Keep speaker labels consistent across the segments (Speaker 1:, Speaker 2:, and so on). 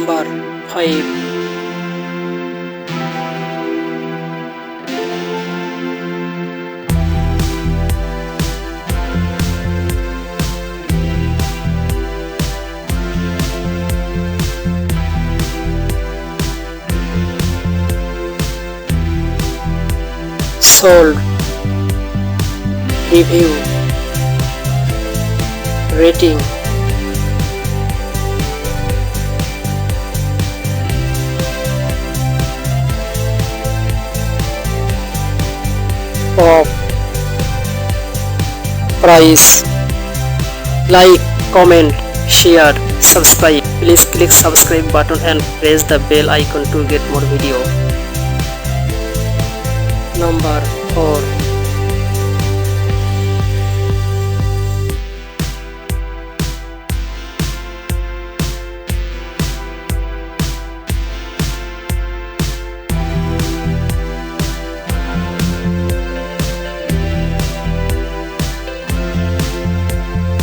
Speaker 1: Number 5. Sold. Review. Rating. Of. Price. Like, comment, share, subscribe. Please click subscribe button and press the bell icon to get more video. Number 4.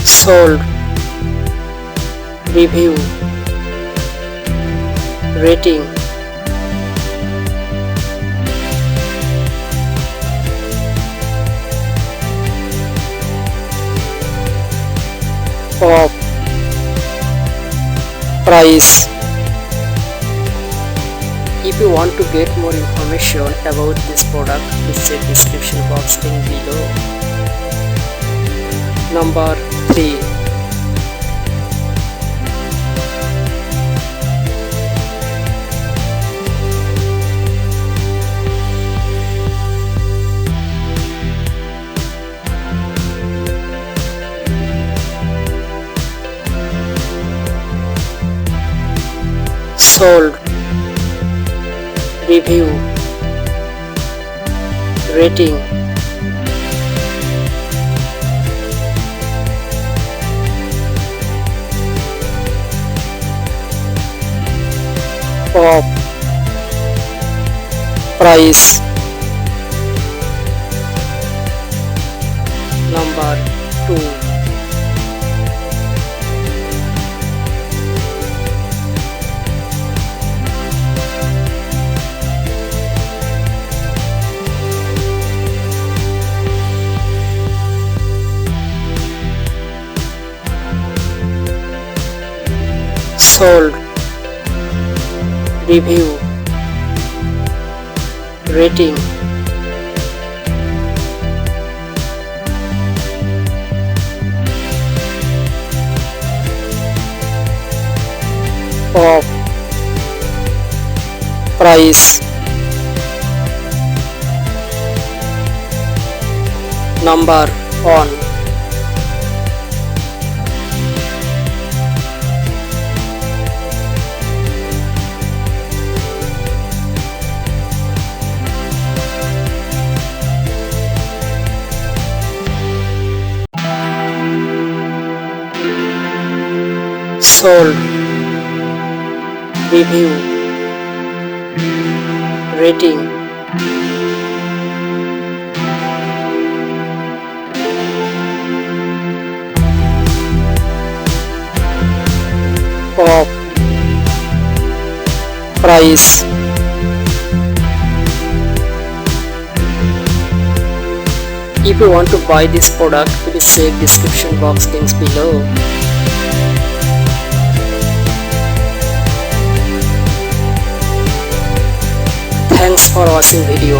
Speaker 1: Sold. Review. Rating. Of. Price. If you want to get more information about this product, please check description box link below. Number 3. Sold. Review. Rating. Of. Price. Number 2. Sold. Review. Rating. Of. Price. Number 1. Sold. Review. Rating. Of. Price. If you want to buy this product, please check description box links below. Thanks for watching video.